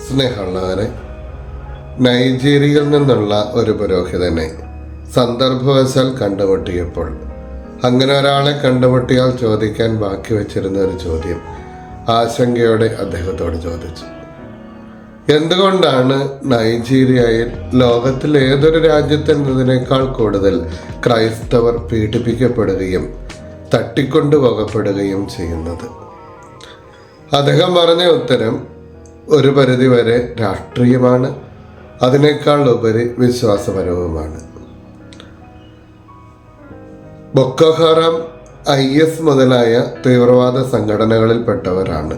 സ്നേഹമുള്ളവരെ, നൈജീരിയയിൽ നിന്നുള്ള ഒരു പുരോഹിതനെ സന്ദർഭവശാൽ കണ്ടുമുട്ടിയപ്പോൾ അങ്ങനെ ഒരാളെ കണ്ടുമുട്ടിയാൽ ചോദിക്കാൻ ബാക്കി വച്ചിരുന്ന ഒരു ചോദ്യം ആശങ്കയോടെ അദ്ദേഹത്തോട് ചോദിച്ചു. എന്തുകൊണ്ടാണ് നൈജീരിയയിൽ ലോകത്തിൽ ഏതൊരു രാജ്യത്തെന്നതിനേക്കാൾ കൂടുതൽ ക്രൈസ്തവർ പീഡിപ്പിക്കപ്പെടുകയും തട്ടിക്കൊണ്ടുപോകപ്പെടുകയും ചെയ്യുന്നത്? അദ്ദേഹം പറഞ്ഞ ഉത്തരം ഒരു പരിധിവരെ രാഷ്ട്രീയമാണ്, അതിനേക്കാൾ ഉപരി വിശ്വാസപരവുമാണ്. ബൊക്കോ ഹറാം, IS മുതലായ തീവ്രവാദ സംഘടനകളിൽപ്പെട്ടവരാണ്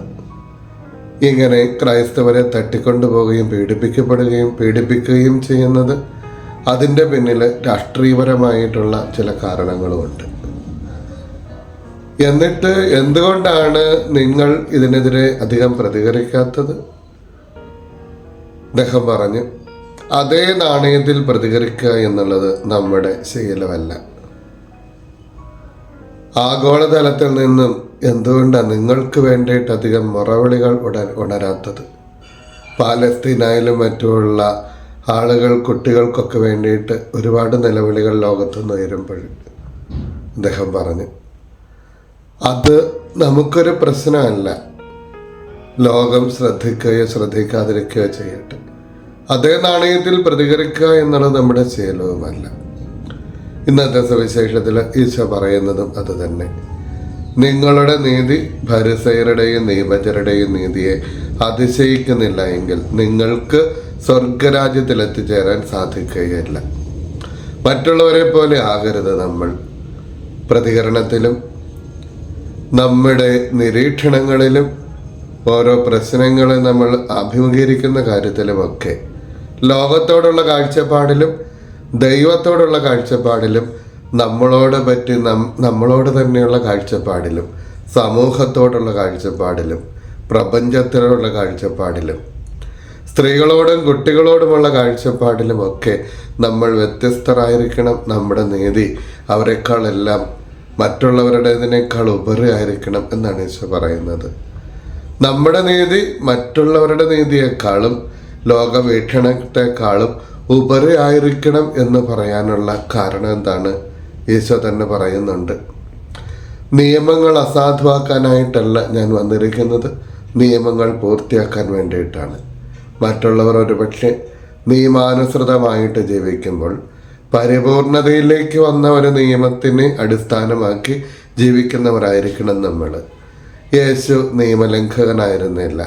ഇങ്ങനെ ക്രൈസ്തവരെ തട്ടിക്കൊണ്ടുപോവുകയും പീഡിപ്പിക്കുകയും ചെയ്യുന്നത്. അതിൻ്റെ പിന്നിൽ രാഷ്ട്രീയപരമായിട്ടുള്ള ചില കാരണങ്ങളുമുണ്ട്. എന്നിട്ട് എന്തുകൊണ്ടാണ് നിങ്ങൾ ഇതിനെതിരെ അധികം പ്രതികരിക്കാത്തത്? അദ്ദേഹം പറഞ്ഞു, അതേ നാണയത്തിൽ പ്രതികരിക്കുക എന്നുള്ളത് നമ്മുടെ ശീലമല്ല. ആഗോളതലത്തിൽ നിന്നും എന്തുകൊണ്ടാണ് നിങ്ങൾക്ക് വേണ്ടിയിട്ട് അധികം മുറവിളികൾ ഉണരാത്തത്? പാലസ്തീനായാലും മറ്റുമുള്ള ആളുകൾ, കുട്ടികൾക്കൊക്കെ വേണ്ടിയിട്ട് ഒരുപാട് നിലവിളികൾ ലോകത്തുനിന്ന് ഉയരുമ്പോൾ അദ്ദേഹം പറഞ്ഞു, അത് നമുക്കൊരു പ്രശ്നമല്ല. ലോകം ശ്രദ്ധിക്കുകയോ ശ്രദ്ധിക്കാതിരിക്കുകയോ ചെയ്യട്ടെ. അതേ നാണയത്തിൽ പ്രതികരിക്കുക എന്നുള്ളത് നമ്മുടെ ശീലവുമല്ല. ഇന്നത്തെ സുവിശേഷത്തിൽ ഈശോ പറയുന്നതും അത് തന്നെ. നിങ്ങളുടെ നീതി ഫരിസയരുടെയും നിയമജ്ഞരുടെയും നീതിയെ അതിശയിക്കുന്നില്ല എങ്കിൽ നിങ്ങൾക്ക് സ്വർഗരാജ്യത്തിൽ എത്തിച്ചേരാൻ സാധിക്കുകയില്ല. മറ്റുള്ളവരെ പോലെ ആകരുത് നമ്മൾ. പ്രതികരണത്തിലും നമ്മുടെ നിരീക്ഷണങ്ങളിലും ഓരോ പ്രശ്നങ്ങളെ നമ്മൾ അഭിമുഖീകരിക്കുന്ന കാര്യത്തിലുമൊക്കെ ലോകത്തോടുള്ള കാഴ്ചപ്പാടിലും ദൈവത്തോടുള്ള കാഴ്ചപ്പാടിലും നമ്മളോട് തന്നെയുള്ള കാഴ്ചപ്പാടിലും സമൂഹത്തോടുള്ള കാഴ്ചപ്പാടിലും പ്രപഞ്ചത്തിലുള്ള കാഴ്ചപ്പാടിലും സ്ത്രീകളോടും കുട്ടികളോടുമുള്ള കാഴ്ചപ്പാടിലുമൊക്കെ നമ്മൾ വ്യത്യസ്തരായിരിക്കണം. നമ്മുടെ നീതി അവരെക്കാളെല്ലാം മറ്റുള്ളവരുടേതിനേക്കാൾ ഉപരി ആയിരിക്കണം എന്നാണ് ഈശോ പറയുന്നത്. നമ്മുടെ നീതി മറ്റുള്ളവരുടെ നീതിയെക്കാളും ലോകവീക്ഷണത്തെക്കാളും ഉപരി ആയിരിക്കണം എന്ന് പറയാനുള്ള കാരണം എന്താണ്? ഈശോ തന്നെ പറയുന്നുണ്ട്, നിയമങ്ങൾ അസാധുവാക്കാനായിട്ടല്ല ഞാൻ വന്നിരിക്കുന്നത്, നിയമങ്ങൾ പൂർത്തിയാക്കാൻ വേണ്ടിയിട്ടാണ്. മറ്റുള്ളവർ ഒരുപക്ഷെ നിയമാനുസൃതമായിട്ട് ജീവിക്കുമ്പോൾ പരിപൂർണതയിലേക്ക് വന്ന ഒരു നിയമത്തിനെ അടിസ്ഥാനമാക്കി ജീവിക്കുന്നവരായിരിക്കണം നമ്മൾ. യേശു നിയമലംഘകനായിരുന്നില്ല.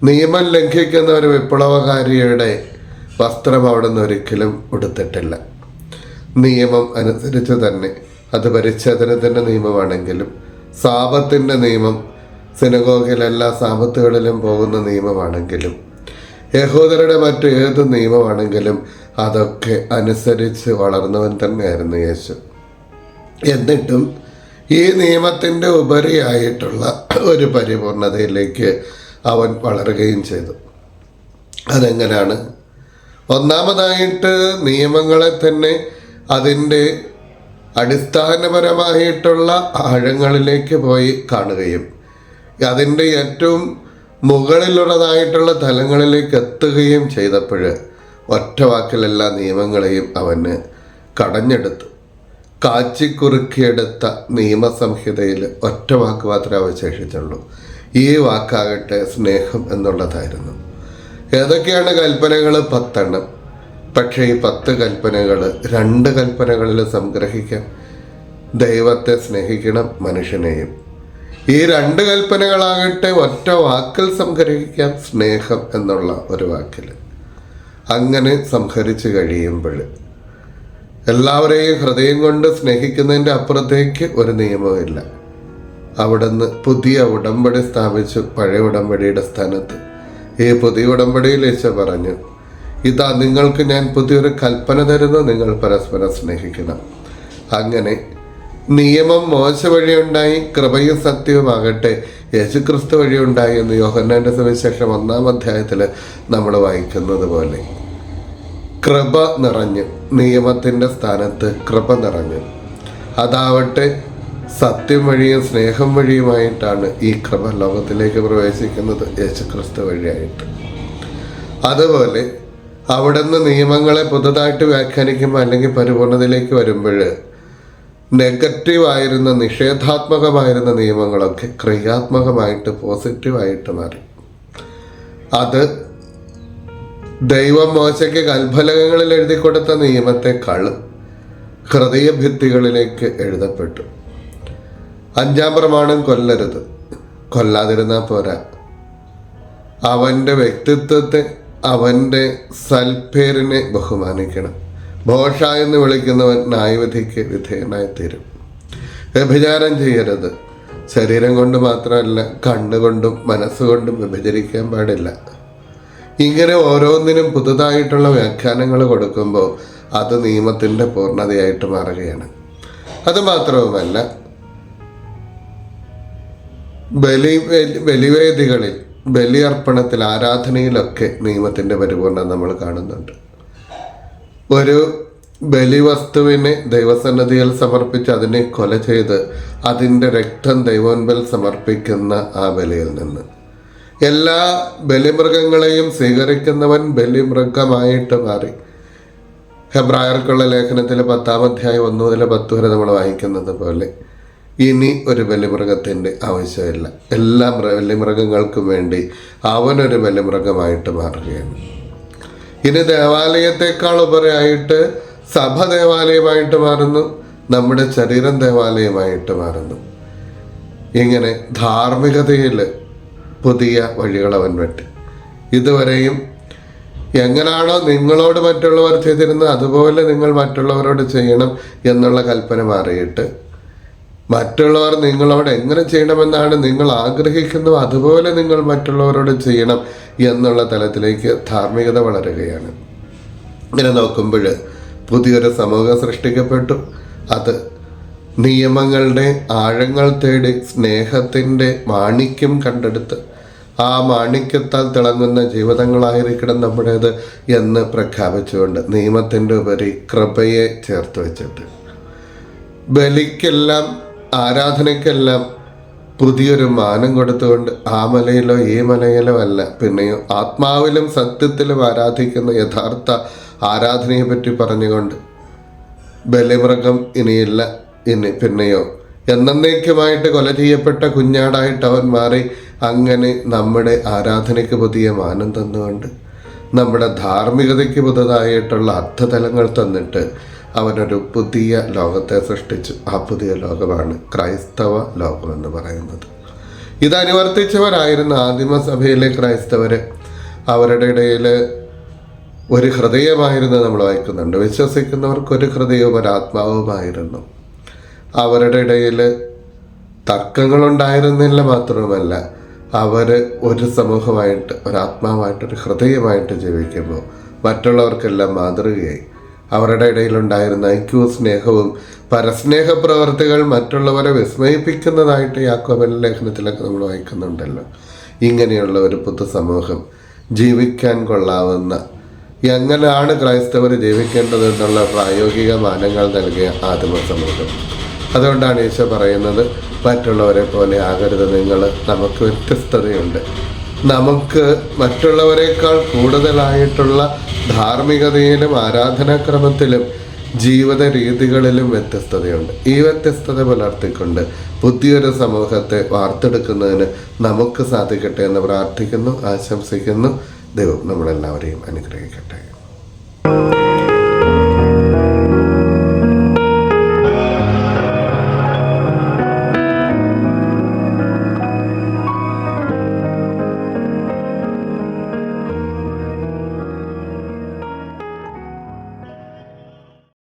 നിയമം ലംഘിക്കുന്ന ഒരു വിപ്ലവകാരിയുടെ വസ്ത്രം അവിടുന്ന് ഒരിക്കലും ഉടുത്തിട്ടില്ല. നിയമം അനുസരിച്ച് തന്നെ, അത് പരിച്ഛേദനത്തിൻ്റെ നിയമമാണെങ്കിലും സാപത്തിൻ്റെ നിയമം, സിനഗോഗിലെല്ലാ സാപത്തുകളിലും പോകുന്ന നിയമമാണെങ്കിലും യഹൂദരുടെ മറ്റു ഏത് നിയമമാണെങ്കിലും അതൊക്കെ അനുസരിച്ച് വളർന്നവൻ തന്നെയായിരുന്നു യേശു. എന്നിട്ടും ഈ നിയമത്തിൻ്റെ ഉപരിയായിട്ടുള്ള ഒരു പരിപൂർണതയിലേക്ക് അവൻ വളരുകയും ചെയ്തു. അതെങ്ങനെയാണ്? ഒന്നാമതായിട്ട് നിയമങ്ങളെ തന്നെ അതിൻ്റെ അടിസ്ഥാനപരമായിട്ടുള്ള ആഴങ്ങളിലേക്ക് പോയി കാണുകയും അതിൻ്റെ ഏറ്റവും മുകളിലുള്ളതായിട്ടുള്ള തലങ്ങളിലേക്ക് എത്തുകയും ചെയ്തപ്പോൾ ഒറ്റ വാക്കിൽ എല്ലാ നിയമങ്ങളെയും അവന് കടഞ്ഞെടുത്തു. കാച്ചിക്കുറുക്കിയെടുത്ത നിയമസംഹിതയിൽ ഒറ്റ വാക്ക് മാത്രമേ അവശേഷിച്ചുള്ളൂ. ഈ വാക്കാകട്ടെ സ്നേഹം എന്നുള്ളതായിരുന്നു. ഏതൊക്കെയാണ് കൽപ്പനകൾ? 10 പക്ഷേ ഈ 10 കൽപ്പനകൾ 2 കൽപ്പനകളിൽ സംഗ്രഹിക്കാം. ദൈവത്തെ സ്നേഹിക്കണം, മനുഷ്യനെയും. ഈ 2 കൽപ്പനകളാകട്ടെ ഒറ്റ വാക്കിൽ സംഗ്രഹിക്കാം, സ്നേഹം എന്നുള്ള ഒരു വാക്കിൽ. അങ്ങനെ സംഹരിച്ചു കഴിയുമ്പോൾ എല്ലാവരെയും ഹൃദയം കൊണ്ട് സ്നേഹിക്കുന്നതിൻ്റെ അപ്പുറത്തേക്ക് ഒരു നിയമവുമില്ല. അവിടുന്ന് പുതിയ ഉടമ്പടി സ്ഥാപിച്ചു. പഴയ ഉടമ്പടിയുടെ സ്ഥാനത്ത് ഈ പുതിയ ഉടമ്പടിയിൽ ഈശോ പറഞ്ഞു, ഇതാ നിങ്ങൾക്ക് ഞാൻ പുതിയൊരു കൽപ്പന തരുന്നു, നിങ്ങൾ പരസ്പരം സ്നേഹിക്കണം. അങ്ങനെ നിയമം മോശ വഴിയുണ്ടായി, കൃപയും സത്യവുമാകട്ടെ യേശുക്രിസ്തു വഴിയുണ്ടായി എന്ന് യോഹന്നാന്റെ സുവിശേഷം 1-ാം അധ്യായത്തിൽ നമ്മൾ വായിക്കുന്നത് പോലെ കൃപ നിറഞ്ഞു, നിയമത്തിൻ്റെ സ്ഥാനത്ത് കൃപ നിറഞ്ഞു. അതാവട്ടെ സത്യം വഴിയും സ്നേഹം വഴിയുമായിട്ടാണ് ഈ കൃപ ലോകത്തിലേക്ക് പ്രവേശിക്കുന്നത്, യേശുക്രിസ്തു വഴിയായിട്ട്. അതുപോലെ അവിടുന്ന് നിയമങ്ങളെ പുതുതായിട്ട് വ്യാഖ്യാനിക്കുമ്പോൾ അല്ലെങ്കിൽ പരിപൂർണതയിലേക്ക് വരുമ്പോൾ നെഗറ്റീവായിരുന്ന, നിഷേധാത്മകമായിരുന്ന നിയമങ്ങളൊക്കെ ക്രിയാത്മകമായിട്ട് പോസിറ്റീവായിട്ട് മാറി. അത് ദൈവം മോശയ്ക്ക് കൽഫലകങ്ങളിൽ എഴുതി കൊടുത്ത നിയമത്തെക്കാൾ ഹൃദയഭിത്തികളിലേക്ക് എഴുതപ്പെട്ടു. 5-ാം പ്രമാണം കൊല്ലരുത്, കൊല്ലാതിരുന്നാൽ പോരാ. അവൻ്റെ വ്യക്തിത്വത്തെ, അവൻ്റെ സൽപ്പേരിനെ ബഹുമാനിക്കണം. ഭോഷ എന്ന് വിളിക്കുന്നവൻ ന്യായവിധിക്ക് വിധേയനായിത്തീരും. വ്യഭിചാരം ചെയ്യരുത്. ശരീരം കൊണ്ട് മാത്രമല്ല, കണ്ണുകൊണ്ടും മനസ്സുകൊണ്ടും വ്യഭിചരിക്കാൻ പാടില്ല. ഇങ്ങനെ ഓരോന്നിനും പുതുതായിട്ടുള്ള വ്യാഖ്യാനങ്ങൾ കൊടുക്കുമ്പോൾ അത് നിയമത്തിൻ്റെ പൂർണ്ണതയായിട്ട് മാറുകയാണ്. അതുമാത്രവുമല്ല, ബലിവേദികളിൽ, ബലിയർപ്പണത്തിൽ, ആരാധനയിലൊക്കെ നിയമത്തിൻ്റെ പരിപൂർണ്ണത നമ്മൾ കാണുന്നുണ്ട്. ഒരു ബലിവസ്തുവിനെ ദൈവസന്നിധിയിൽ സമർപ്പിച്ച് അതിനെ കൊല ചെയ്ത് അതിൻ്റെ രക്തം ദൈവോൻപിൽ സമർപ്പിക്കുന്ന ആ ബലിയിൽ നിന്ന് എല്ലാ ബലിമൃഗങ്ങളെയും സ്വീകരിക്കുന്നവൻ ബലിമൃഗമായിട്ട് മാറി. ഹെബ്രായർക്കുള്ള ലേഖനത്തിൽ 10-ാം അധ്യായം 1 മുതൽ 10 വരെ നമ്മൾ വായിക്കുന്നത് പോലെ ഇനി ഒരു ബലിമൃഗത്തിൻ്റെ ആവശ്യമില്ല. എല്ലാ ബലിമൃഗങ്ങൾക്കും വേണ്ടി അവനൊരു ബലിമൃഗമായിട്ട് മാറുകയാണ്. ഇനി ദേവാലയത്തെക്കാൾ ഉപരിയായിട്ട് സഭ ദേവാലയമായിട്ട് മാറുന്നു, നമ്മുടെ ശരീരം ദേവാലയമായിട്ട് മാറുന്നു. ഇങ്ങനെ ധാർമ്മികതയിൽ പുതിയ വഴികൾ അവൻ വെട്ടി. ഇതുവരെയും എങ്ങനെയാണോ നിങ്ങളോട് മറ്റുള്ളവർ ചെയ്തിരുന്നത് അതുപോലെ നിങ്ങൾ മറ്റുള്ളവരോട് ചെയ്യണം എന്നുള്ള കൽപ്പന മാറിയിട്ട് മറ്റുള്ളവർ നിങ്ങളോട് എങ്ങനെ ചെയ്യണമെന്നാണ് നിങ്ങൾ ആഗ്രഹിക്കുന്നത് അതുപോലെ നിങ്ങൾ മറ്റുള്ളവരോട് ചെയ്യണം എന്നുള്ള തലത്തിലേക്ക് ധാർമ്മികത വളരുകയാണ്. ഇങ്ങനെ നോക്കുമ്പോൾ പുതിയൊരു സമൂഹം സൃഷ്ടിക്കപ്പെട്ടു. അത് നിയമങ്ങളുടെ ആഴങ്ങൾ തേടി സ്നേഹത്തിൻ്റെ മാണിക്യം കണ്ടെടുത്ത് ആ മാണിക്യത്താൽ തിളങ്ങുന്ന ജീവിതങ്ങളായിരിക്കണം നമ്മുടേത് എന്ന് പ്രഖ്യാപിച്ചുകൊണ്ട് നിയമത്തിൻ്റെ ഉപരി കൃപയെ ചേർത്ത് വെച്ചിട്ട് ബലിക്കെല്ലാം, ആരാധനയ്ക്കെല്ലാം പുതിയൊരു മാനം കൊടുത്തുകൊണ്ട് ആ മലയിലോ ഈ മലയിലോ അല്ല, പിന്നെയോ ആത്മാവിലും സത്യത്തിലും ആരാധിക്കുന്ന യഥാർത്ഥ ആരാധനയെ പറ്റി പറഞ്ഞുകൊണ്ട് ബലിമൃഗം ഇനിയില്ല, ഇനി പിന്നെയോ എന്നേക്കുമായിട്ട് കൊല ചെയ്യപ്പെട്ട കുഞ്ഞാടായിട്ട് അവൻ മാറി. അങ്ങനെ നമ്മുടെ ആരാധനയ്ക്ക് പുതിയ മാനം തന്നുകൊണ്ട് നമ്മുടെ ധാർമ്മികതയ്ക്ക് പുതുതായിട്ടുള്ള അർത്ഥതലങ്ങൾ തന്നിട്ട് അവനൊരു പുതിയ ലോകത്തെ സൃഷ്ടിച്ചു. ആ പുതിയ ലോകമാണ് ക്രൈസ്തവ ലോകമെന്ന് പറയുന്നത്. ഇത് അനുവർത്തിച്ചവരായിരുന്ന ആദിമസഭയിലെ ക്രൈസ്തവർ അവരുടെ ഇടയിൽ ഒരു ഹൃദയമായിരുന്നു നമ്മൾ വായിക്കുന്നുണ്ട്. വിശ്വസിക്കുന്നവർക്കൊരു ഹൃദയവും ഒരാത്മാവുമായിരുന്നു. അവരുടെ ഇടയിൽ തർക്കങ്ങളുണ്ടായിരുന്നില്ല, മാത്രമല്ല അവർ ഒരു സമൂഹമായിട്ട്, ഒരാത്മാവായിട്ടൊരു ഹൃദയമായിട്ട് ജീവിക്കുമ്പോൾ മറ്റുള്ളവർക്കെല്ലാം മാതൃകയായി. അവരുടെ ഇടയിലുണ്ടായിരുന്ന ഐക്യവും സ്നേഹവും പരസ്നേഹ പ്രവർത്തികൾ മറ്റുള്ളവരെ വിസ്മയിപ്പിക്കുന്നതായിട്ട് യാക്കോബിന്റെ ലേഖനത്തിലൊക്കെ നമ്മൾ വായിക്കുന്നുണ്ടല്ലോ. ഇങ്ങനെയുള്ള ഒരു പൊതുസമൂഹം ജീവിക്കാൻ കൊള്ളാവുന്ന, എങ്ങനെയാണ് ക്രൈസ്തവർ ജീവിക്കേണ്ടത് എന്നുള്ള പ്രായോഗിക മാനങ്ങൾ നൽകിയ ആദിമ സമൂഹം. അതുകൊണ്ടാണ് ഈശോ പറയുന്നത്, മറ്റുള്ളവരെ പോലെ ആകരുത് നിങ്ങൾ, നമുക്ക് വ്യത്യസ്തതയുണ്ട്. നമുക്ക് മറ്റുള്ളവരെക്കാൾ കൂടുതലായിട്ടുള്ള ധാർമ്മികതയിലും ആരാധനാക്രമത്തിലും ജീവിത രീതികളിലും വ്യത്യസ്തതയുണ്ട്. ഈ വ്യത്യസ്തത പുലർത്തിക്കൊണ്ട് പുതിയൊരു സമൂഹത്തെ വാർത്തെടുക്കുന്നതിന് നമുക്ക് സാധിക്കട്ടെ എന്ന് പ്രാർത്ഥിക്കുന്നു, ആശംസിക്കുന്നു. ദൈവം നമ്മളെല്ലാവരെയും അനുഗ്രഹിക്കട്ടെ.